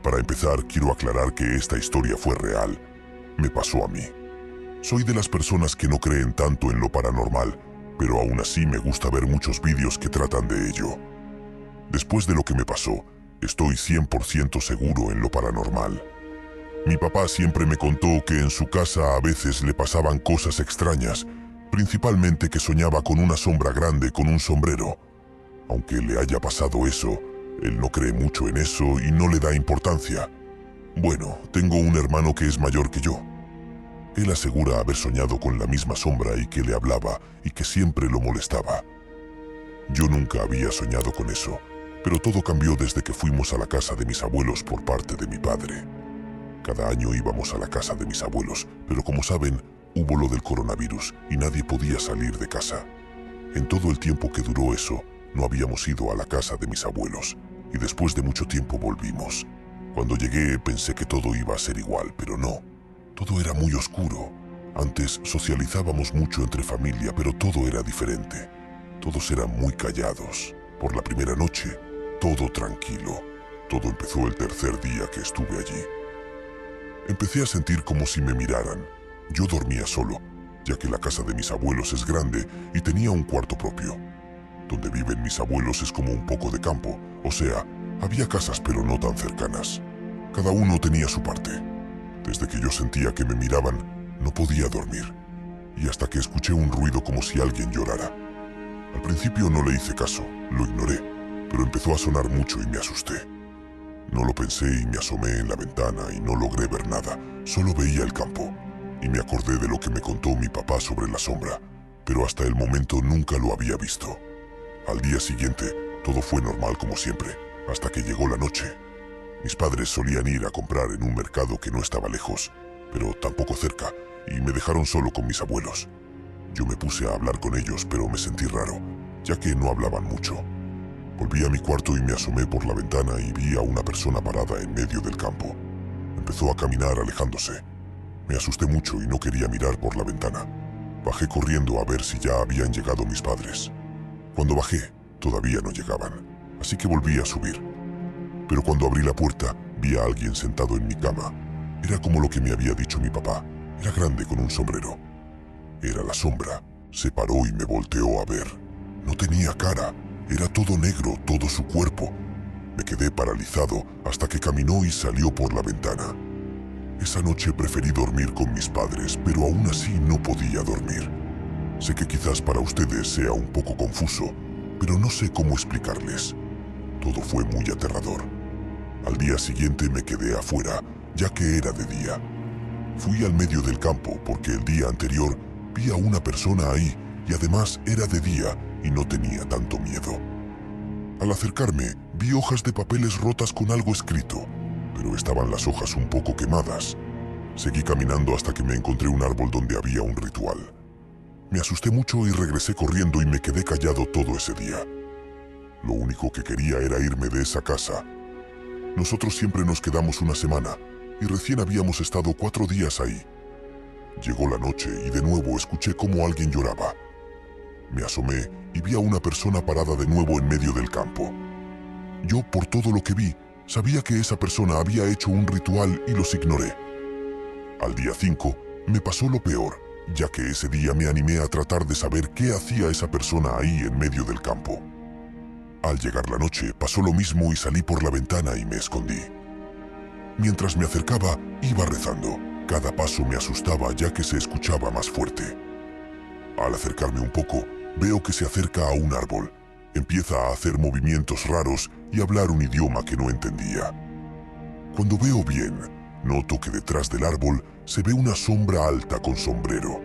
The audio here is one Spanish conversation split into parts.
Para empezar, quiero aclarar que esta historia fue real. Me pasó a mí. Soy de las personas que no creen tanto en lo paranormal, pero aún así me gusta ver muchos vídeos que tratan de ello. Después de lo que me pasó, estoy 100% seguro en lo paranormal. Mi papá siempre me contó que en su casa a veces le pasaban cosas extrañas, principalmente que soñaba con una sombra grande con un sombrero. Aunque le haya pasado eso, él no cree mucho en eso y no le da importancia. Bueno, tengo un hermano que es mayor que yo. Él asegura haber soñado con la misma sombra y que le hablaba y que siempre lo molestaba. Yo nunca había soñado con eso, pero todo cambió desde que fuimos a la casa de mis abuelos por parte de mi padre. Cada año íbamos a la casa de mis abuelos, pero como saben, hubo lo del coronavirus y nadie podía salir de casa. En todo el tiempo que duró eso, no habíamos ido a la casa de mis abuelos, y después de mucho tiempo volvimos. Cuando llegué pensé que todo iba a ser igual, pero no. Todo era muy oscuro. Antes socializábamos mucho entre familia, pero todo era diferente. Todos eran muy callados. Por la primera noche, todo tranquilo. Todo empezó el tercer día que estuve allí. Empecé a sentir como si me miraran. Yo dormía solo, ya que la casa de mis abuelos es grande y tenía un cuarto propio. Donde viven mis abuelos es como un poco de campo, o sea, había casas pero no tan cercanas. Cada uno tenía su parte. Desde que yo sentía que me miraban, no podía dormir. Y hasta que escuché un ruido como si alguien llorara. Al principio no le hice caso, lo ignoré, pero empezó a sonar mucho y me asusté. No lo pensé y me asomé en la ventana y no logré ver nada, solo veía el campo. Y me acordé de lo que me contó mi papá sobre la sombra, pero hasta el momento nunca lo había visto. Al día siguiente, todo fue normal como siempre, hasta que llegó la noche. Mis padres solían ir a comprar en un mercado que no estaba lejos, pero tampoco cerca, y me dejaron solo con mis abuelos. Yo me puse a hablar con ellos, pero me sentí raro, ya que no hablaban mucho. Volví a mi cuarto y me asomé por la ventana y vi a una persona parada en medio del campo. Empezó a caminar alejándose. Me asusté mucho y no quería mirar por la ventana. Bajé corriendo a ver si ya habían llegado mis padres. Cuando bajé, todavía no llegaban, así que volví a subir. Pero cuando abrí la puerta, vi a alguien sentado en mi cama. Era como lo que me había dicho mi papá. Era grande con un sombrero. Era la sombra. Se paró y me volteó a ver. No tenía cara. Era todo negro, todo su cuerpo. Me quedé paralizado hasta que caminó y salió por la ventana. Esa noche preferí dormir con mis padres, pero aún así no podía dormir. Sé que quizás para ustedes sea un poco confuso, pero no sé cómo explicarles. Todo fue muy aterrador. Al día siguiente me quedé afuera, ya que era de día. Fui al medio del campo porque el día anterior vi a una persona ahí y además era de día y no tenía tanto miedo. Al acercarme, vi hojas de papeles rotas con algo escrito, pero estaban las hojas un poco quemadas. Seguí caminando hasta que me encontré un árbol donde había un ritual. Me asusté mucho y regresé corriendo y me quedé callado todo ese día. Lo único que quería era irme de esa casa. Nosotros siempre nos quedamos una semana y recién habíamos estado 4 días ahí. Llegó la noche y de nuevo escuché cómo alguien lloraba. Me asomé y vi a una persona parada de nuevo en medio del campo. Yo, por todo lo que vi, sabía que esa persona había hecho un ritual y los ignoré. Al día 5 me pasó lo peor, ya que ese día me animé a tratar de saber qué hacía esa persona ahí en medio del campo. Al llegar la noche pasó lo mismo y salí por la ventana y me escondí. Mientras me acercaba, iba rezando. Cada paso me asustaba ya que se escuchaba más fuerte. Al acercarme un poco, veo que se acerca a un árbol. Empieza a hacer movimientos raros y hablar un idioma que no entendía. Cuando veo bien, noto que detrás del árbol se ve una sombra alta con sombrero.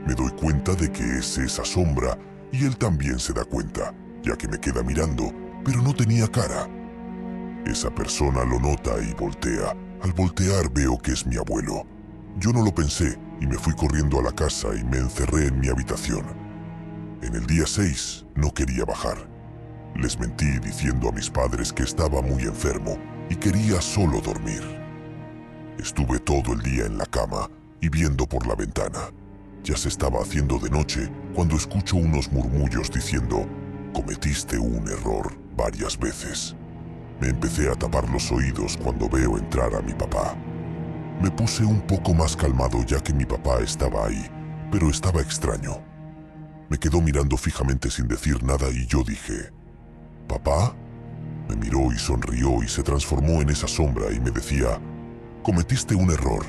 Me doy cuenta de que es esa sombra y él también se da cuenta, ya que me queda mirando, pero no tenía cara. Esa persona lo nota y voltea. Al voltear veo que es mi abuelo. Yo no lo pensé y me fui corriendo a la casa y me encerré en mi habitación. En el día 6 no quería bajar. Les mentí diciendo a mis padres que estaba muy enfermo y quería solo dormir. Estuve todo el día en la cama y viendo por la ventana. Ya se estaba haciendo de noche cuando escucho unos murmullos diciendo: cometiste un error varias veces. Me empecé a tapar los oídos cuando veo entrar a mi papá. Me puse un poco más calmado ya que mi papá estaba ahí, pero estaba extraño. Me quedó mirando fijamente sin decir nada y yo dije, ¿papá? Me miró y sonrió y se transformó en esa sombra y me decía, cometiste un error.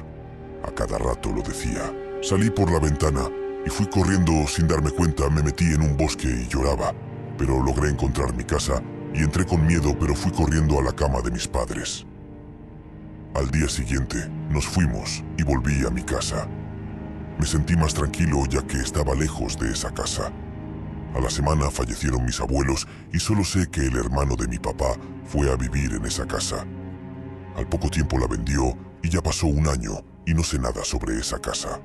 A cada rato lo decía. Salí por la ventana y fui corriendo sin darme cuenta, me metí en un bosque y lloraba, pero logré encontrar mi casa y entré con miedo, pero fui corriendo a la cama de mis padres. Al día siguiente nos fuimos y volví a mi casa. Me sentí más tranquilo ya que estaba lejos de esa casa. A la semana fallecieron mis abuelos y solo sé que el hermano de mi papá fue a vivir en esa casa. Al poco tiempo la vendió y ya pasó un año y no sé nada sobre esa casa.